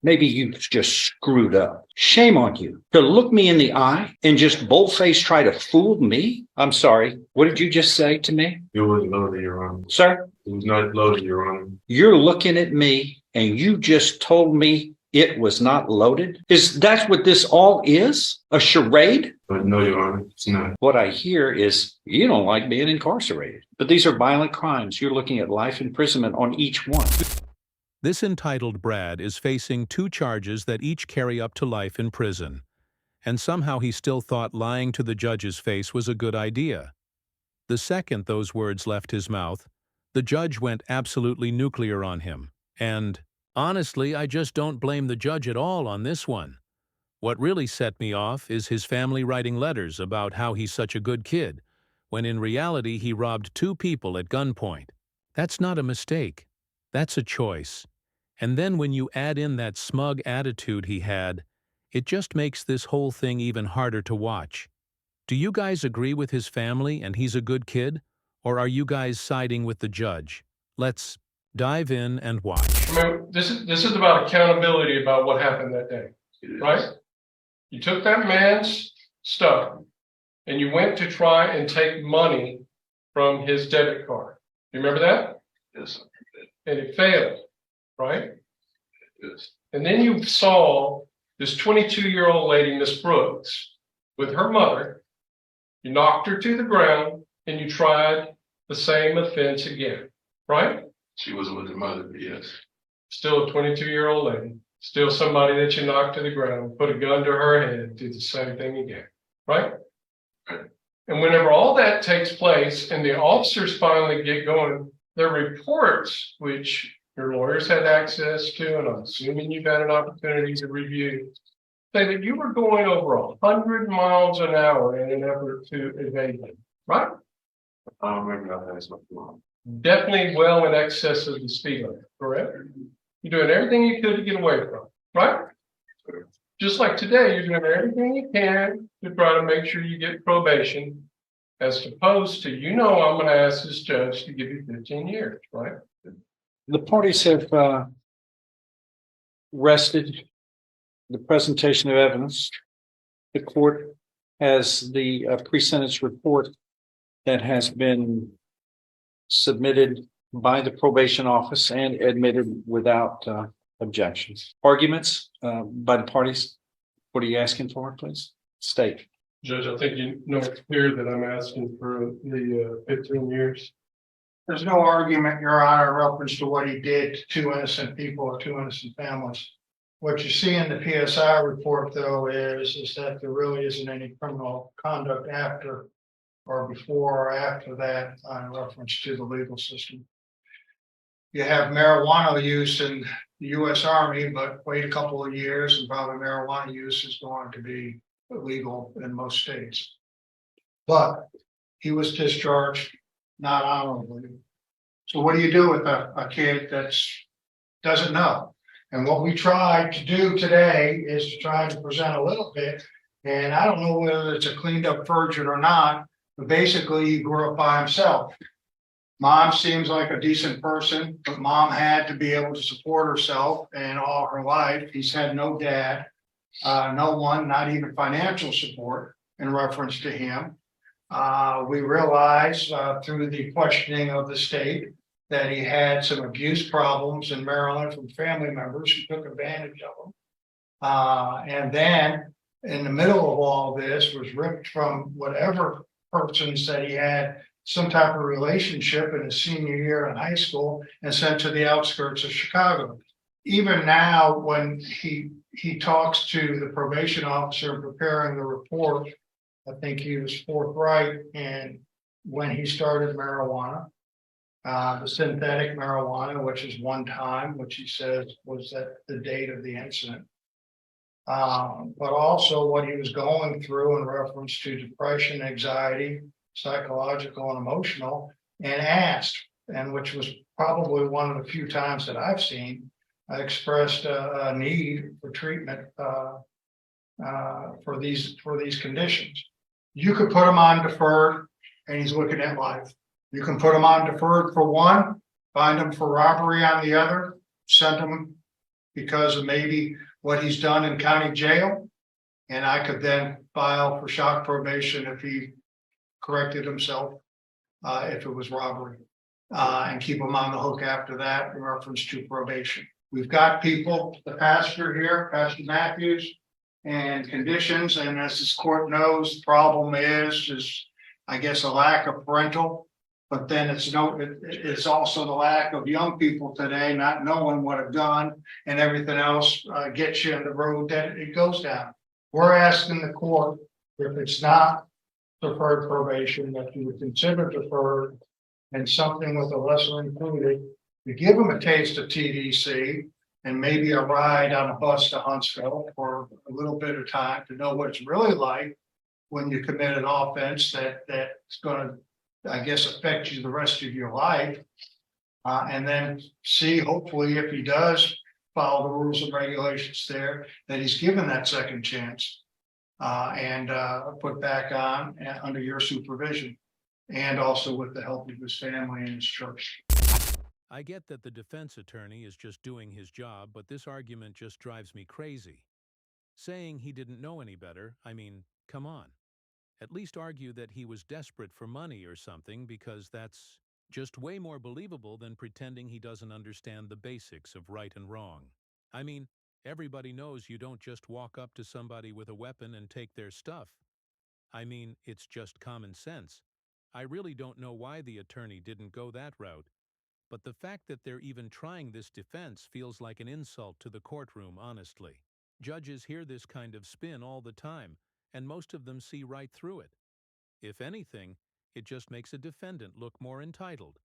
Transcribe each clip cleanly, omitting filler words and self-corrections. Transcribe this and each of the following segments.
Maybe you just screwed up. Shame on you to look me in the eye and just bold-faced try to fool me. I'm sorry. What did you just say to me? It was loaded, Your Honor. Sir? It was not loaded, Your Honor. You're looking at me and you just told me it was not loaded? Is that what this all is? A charade? But no, Your Honor, it's not. What I hear is you don't like being incarcerated. But these are violent crimes. You're looking at life imprisonment on each one. This entitled Brad is facing 2 charges that each carry up to life in prison. And somehow he still thought lying to the judge's face was a good idea. The second those words left his mouth, the judge went absolutely nuclear on him. And, honestly, I just don't blame the judge at all on this one. What really set me off is his family writing letters about how he's such a good kid, when in reality he robbed 2 people at gunpoint. That's not a mistake. That's a choice. And then when you add in that smug attitude he had, it just makes this whole thing even harder to watch. Do you guys agree with his family and he's a good kid? Or are you guys siding with the judge? Let's dive in and watch. I mean, this is about accountability about what happened that day, right? You took that man's stuff and you went to try and take money from his debit card. You remember that? Yes. And it failed, right? Yes. And then you saw this 22-year-old lady, Miss Brooks, with her mother. You knocked her to the ground and you tried the same offense again, right? She wasn't with her mother, but yes. Still a 22-year-old lady, still somebody that you knocked to the ground, put a gun to her head, did the same thing again, right? Right. And whenever all that takes place and the officers finally get going, their reports, which your lawyers had access to, and I'm assuming you've had an opportunity to review, say that you were going over 100 miles an hour in an effort to evade them, right? I don't remember how that's wrong. Definitely well in excess of the speed limit, correct? You're doing everything you could to get away from, right? Just like today, you're doing everything you can to try to make sure you get probation, as opposed to, I'm going to ask this judge to give you 15 years, right? The parties have rested the presentation of evidence. The court has the pre-sentence report that has been submitted by the probation office and admitted without objections. Arguments by the parties. What are you asking for, please? State. Judge, I think you know it's clear that I'm asking for the 15 years. There's no argument, Your Honor, in reference to what he did to 2 innocent people or 2 innocent families. What you see in the PSI report, though, is that there really isn't any criminal conduct after or before or after that in reference to the legal system. You have marijuana use in the U.S. Army, but wait a couple of years and probably marijuana use is going to be illegal in most states. But he was discharged not honorably. So what do you do with a kid that doesn't know? And what we tried to do today is to try to present a little bit, and I don't know whether it's a cleaned up version or not, but basically he grew up by himself. Mom seems like a decent person, but mom had to be able to support herself and all her life. He's had no dad, no one, not even financial support in reference to him. We realized through the questioning of the state that he had some abuse problems in Maryland from family members who took advantage of him. And then in the middle of all this was ripped from whatever persons that he had some type of relationship in his senior year in high school and sent to the outskirts of Chicago. Even now, when he talks to the probation officer preparing the report, I think he was forthright. And when he started marijuana, the synthetic marijuana, which is one time, which he says was at the date of the incident, but also what he was going through in reference to depression, anxiety, psychological and emotional, and asked, and which was probably one of the few times that I've seen, I expressed a need for treatment for these conditions. You could put him on deferred, and he's looking at life. You can put him on deferred for one, find him for robbery on the other, send him, because of maybe what he's done in county jail. And I could then file for shock probation if he corrected himself, if it was robbery, and keep him on the hook after that in reference to probation. We've got people, the pastor here, Pastor Matthews, and conditions, and as this court knows, the problem is I guess a lack of parental, but then it's also the lack of young people today not knowing what a gun and everything else gets you in the road that it goes down. We're asking the court, if it's not deferred probation, that you would consider deferred and something with a lesser included, to give them a taste of TDC and maybe a ride on a bus to Huntsville for a little bit of time to know what it's really like when you commit an offense that's going to, I guess, affect you the rest of your life. And then see, hopefully, if he does follow the rules and regulations there, that he's given that second chance and put back on under your supervision, and also with the help of his family and his church. I get that the defense attorney is just doing his job, but this argument just drives me crazy. Saying he didn't know any better, I mean, come on. At least argue that he was desperate for money or something, because that's just way more believable than pretending he doesn't understand the basics of right and wrong. I mean, everybody knows you don't just walk up to somebody with a weapon and take their stuff. I mean, it's just common sense. I really don't know why the attorney didn't go that route, but the fact that they're even trying this defense feels like an insult to the courtroom, honestly. Judges hear this kind of spin all the time, and most of them see right through it. If anything, it just makes a defendant look more entitled,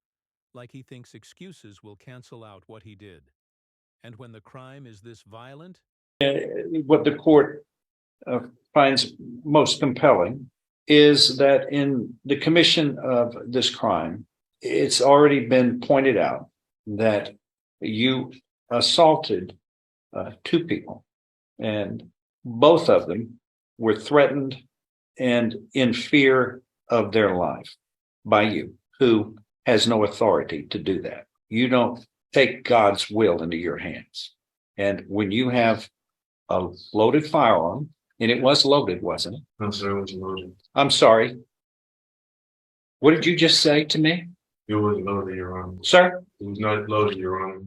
like he thinks excuses will cancel out what he did. And when the crime is this violent, What the court finds most compelling is that in the commission of this crime, it's already been pointed out that you assaulted two people, and both of them were threatened and in fear of their life by you, who has no authority to do that. You don't take God's will into your hands. And when you have a loaded firearm, and it was loaded, wasn't it? No, sir, it was loaded. I'm sorry. What did you just say to me, It was loaded, Your Honor. sir? It was not loaded, Your Honor.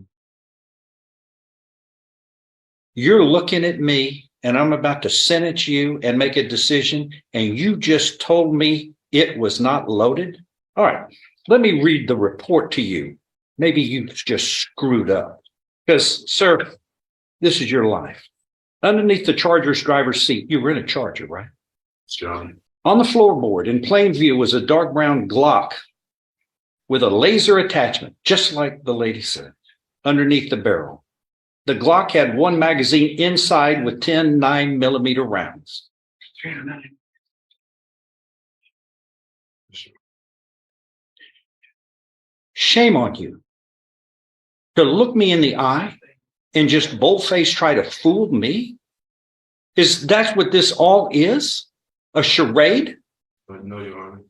You're looking at me and I'm about to sentence you and make a decision, and you just told me it was not loaded? All right, let me read the report to you. Maybe you just screwed up. Because, sir, this is your life. Underneath the Charger's driver's seat, you were in a Charger, right? It's John. On the floorboard, in plain view, was a dark brown Glock with a laser attachment, just like the lady said, underneath the barrel. The Glock had one magazine inside with 10 9mm rounds. Shame on you to look me in the eye and just bold-faced try to fool me? Is that what this all is? A charade? But no, Your Honor.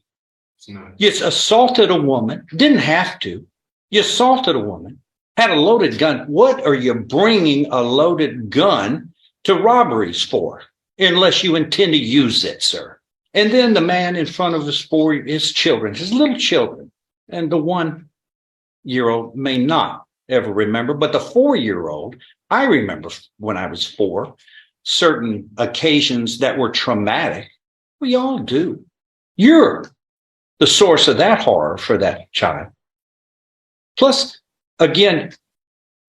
It's not. You assaulted a woman, didn't have to. You assaulted a woman, had a loaded gun. What are you bringing a loaded gun to robberies for? Unless you intend to use it, sir. And then the man in front of his children, his little children, and the 1-year-old may not ever remember, but the 4-year-old, I remember when I was 4, certain occasions that were traumatic. We all do. You're the source of that horror for that child. Plus, again,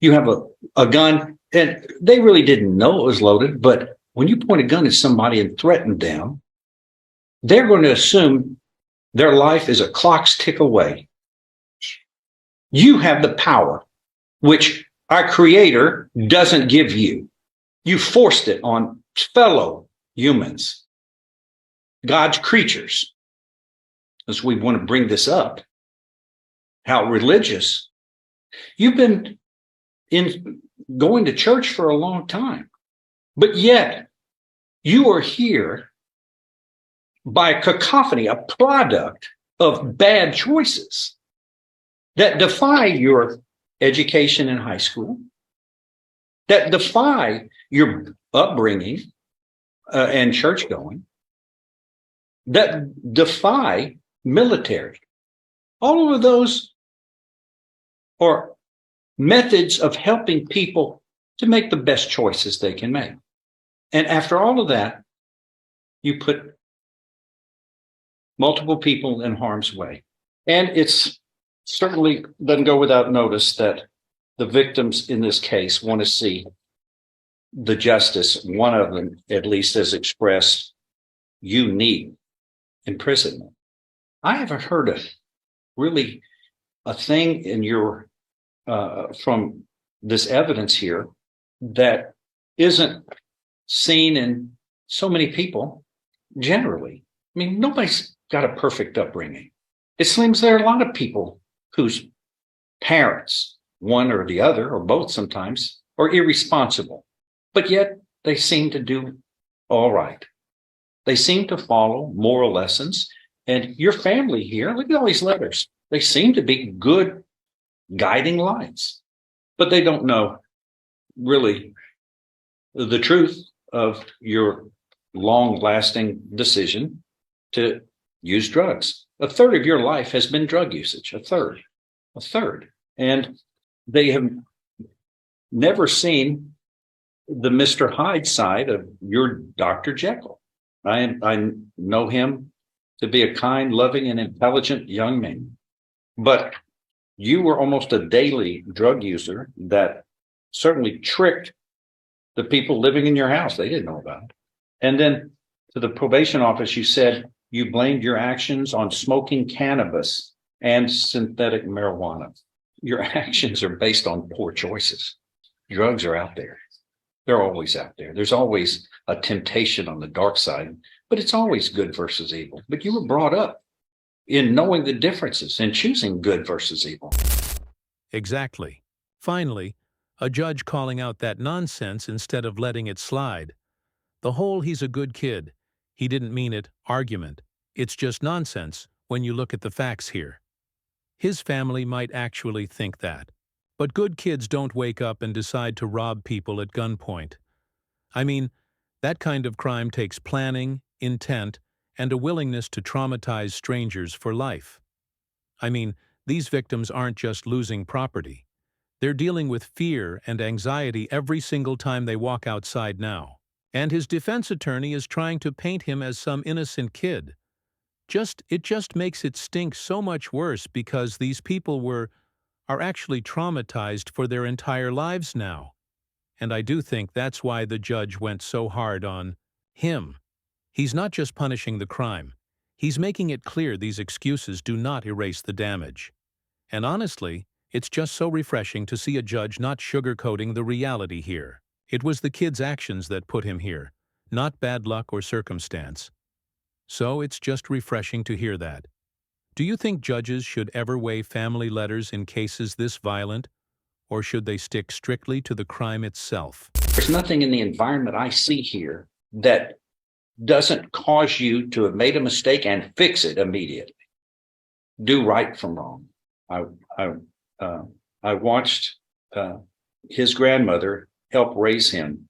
you have a gun, and they really didn't know it was loaded, but when you point a gun at somebody and threaten them, they're going to assume their life is a clock's tick away. You have the power, which our Creator doesn't give you. You forced it on fellow humans, God's creatures. As we want to bring this up, how religious. You've been going to church for a long time, but yet you are here by a cacophony, a product of bad choices that defy your education in high school, that defy your upbringing and church going, that defy military. All of those are methods of helping people to make the best choices they can make. And after all of that, you put multiple people in harm's way. And it's certainly doesn't go without notice that the victims in this case want to see the justice, one of them at least has expressed, you need imprisonment. I haven't heard of really a thing in your from this evidence here that isn't seen in so many people generally. I mean, nobody's got a perfect upbringing. It seems there are a lot of people whose parents, one or the other, or both sometimes, are irresponsible, but yet they seem to do all right. They seem to follow moral lessons. And your family here, look at all these letters. They seem to be good guiding lights, but they don't know really the truth of your long-lasting decision to use drugs. A third of your life has been drug usage, a third. And they have never seen the Mr. Hyde side of your Dr. Jekyll. I know him to be a kind, loving, and intelligent young man. But you were almost a daily drug user that certainly tricked the people living in your house. They didn't know about it. And then to the probation office, you said you blamed your actions on smoking cannabis and synthetic marijuana. Your actions are based on poor choices. Drugs are out there. They're always out there. There's always a temptation on the dark side, but it's always good versus evil. But you were brought up in knowing the differences and choosing good versus evil. Exactly. Finally, a judge calling out that nonsense instead of letting it slide. The whole "he's a good kid, he didn't mean it" argument. It's just nonsense when you look at the facts here. His family might actually think that. But good kids don't wake up and decide to rob people at gunpoint. I mean, that kind of crime takes planning, intent, and a willingness to traumatize strangers for life. I mean, these victims aren't just losing property. They're dealing with fear and anxiety every single time they walk outside now. And his defense attorney is trying to paint him as some innocent kid. It just makes it stink so much worse because these people are actually traumatized for their entire lives now. And I do think that's why the judge went so hard on him. He's not just punishing the crime. He's making it clear these excuses do not erase the damage. And honestly, it's just so refreshing to see a judge not sugarcoating the reality here. It was the kid's actions that put him here, not bad luck or circumstance. So it's just refreshing to hear that. Do you think judges should ever weigh family letters in cases this violent, or should they stick strictly to the crime itself? There's nothing in the environment I see here that doesn't cause you to have made a mistake and fix it immediately. Do right from wrong. I watched his grandmother help raise him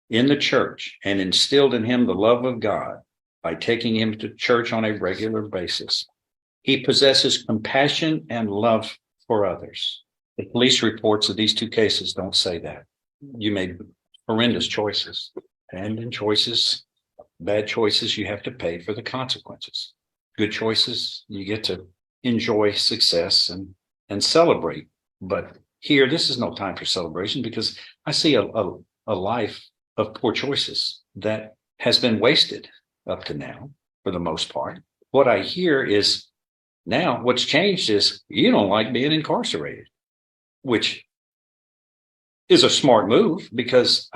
in the church and instilled in him the love of God by taking him to church on a regular basis. He possesses compassion and love for others. The police reports of these two cases don't say that. You made horrendous choices, and in choices, bad choices, you have to pay for the consequences. Good choices, you get to enjoy success and celebrate. But here, this is no time for celebration because I see a life of poor choices that has been wasted up to now, for the most part. What I hear is now what's changed is you don't like being incarcerated, which is a smart move because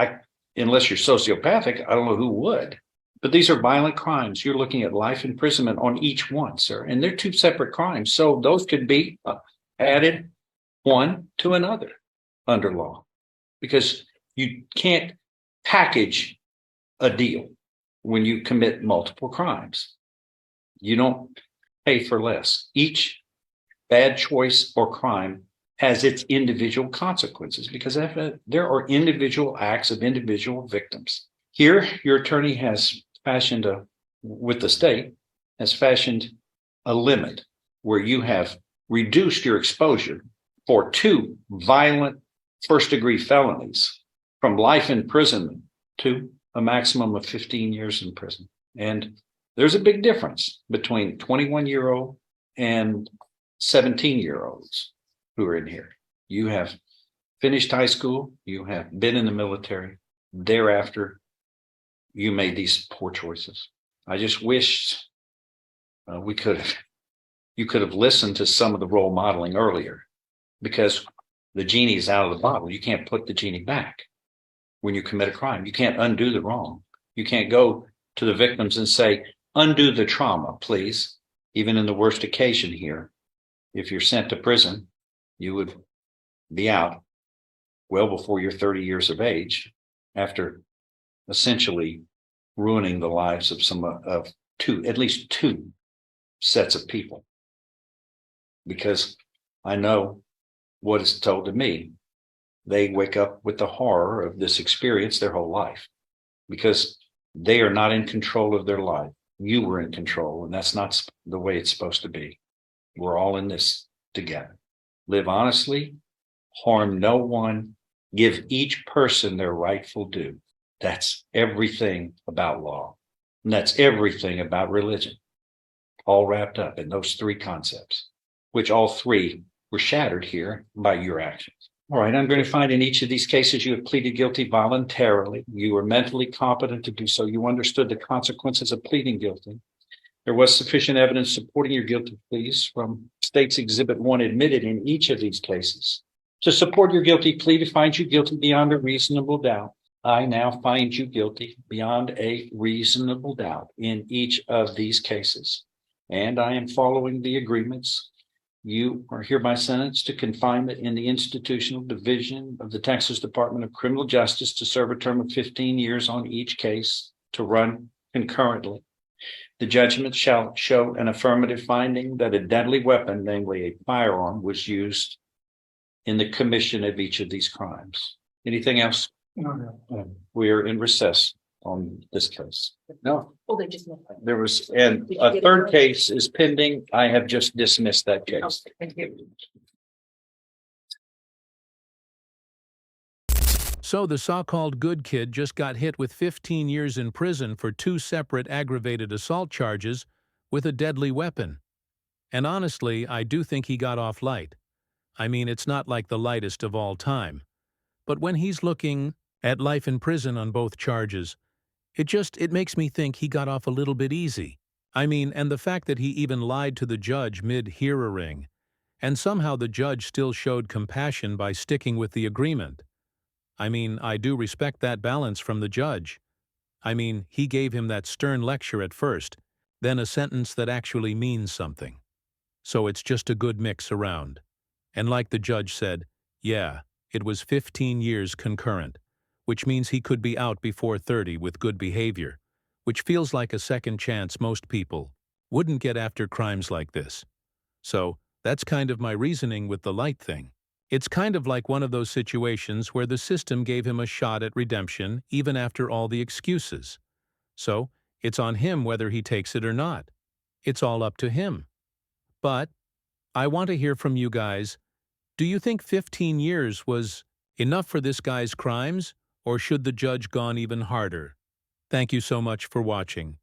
unless you're sociopathic, I don't know who would. But these are violent crimes. You're looking at life imprisonment on each one, sir. And they're two separate crimes. So those could be added one to another under law because you can't package a deal when you commit multiple crimes. You don't pay for less. Each bad choice or crime has its individual consequences because there are individual acts of individual victims. Here, your attorney has fashioned with the state, has fashioned a limit where you have reduced your exposure for 2 violent first-degree felonies from life imprisonment to a maximum of 15 years in prison. And there's a big difference between 21-year-old and 17-year-olds who are in here. You have finished high school, you have been in the military. Thereafter, you made these poor choices. I just wished you could have listened to some of the role modeling earlier, because the genie's out of the bottle. You can't put the genie back when you commit a crime. You can't undo the wrong. You can't go to the victims and say, undo the trauma, please. Even in the worst occasion here, if you're sent to prison, you would be out well before you're 30 years of age, after essentially ruining the lives of at least two sets of people. Because I know what is told to me. They wake up with the horror of this experience their whole life, because they are not in control of their life. You were in control, and that's not the way it's supposed to be. We're all in this together. Live honestly, harm no one, give each person their rightful due. That's everything about law. And that's everything about religion, all wrapped up in those 3 concepts, which all 3 were shattered here by your actions. All right, I'm going to find in each of these cases you have pleaded guilty voluntarily. You were mentally competent to do so. You understood the consequences of pleading guilty. There was sufficient evidence supporting your guilty pleas from State's Exhibit 1 admitted in each of these cases. To support your guilty plea, to find you guilty beyond a reasonable doubt, I now find you guilty beyond a reasonable doubt in each of these cases. And I am following the agreements. You are hereby sentenced to confinement in the institutional division of the Texas Department of Criminal Justice to serve a term of 15 years on each case to run concurrently. The judgment shall show an affirmative finding that a deadly weapon, namely a firearm, was used in the commission of each of these crimes. Anything else? No. We are in recess on this case. No, Oh, they just. there was, and a third case is pending. I have just dismissed that case. Thank you. So the so-called good kid just got hit with 15 years in prison for 2 separate aggravated assault charges with a deadly weapon. And honestly, I do think he got off light. I mean, it's not like the lightest of all time. But when he's looking at life in prison on both charges, it makes me think he got off a little bit easy. I mean, and the fact that he even lied to the judge mid-hearing, and somehow the judge still showed compassion by sticking with the agreement. I mean, I do respect that balance from the judge. I mean, he gave him that stern lecture at first, then a sentence that actually means something. So it's just a good mix around. And like the judge said, yeah, it was 15 years concurrent, which means he could be out before 30 with good behavior, which feels like a second chance most people wouldn't get after crimes like this. So that's kind of my reasoning with the light thing. It's kind of like one of those situations where the system gave him a shot at redemption even after all the excuses. So it's on him whether he takes it or not. It's all up to him. But I want to hear from you guys. Do you think 15 years was enough for this guy's crimes, or should the judge gone even harder? Thank you so much for watching.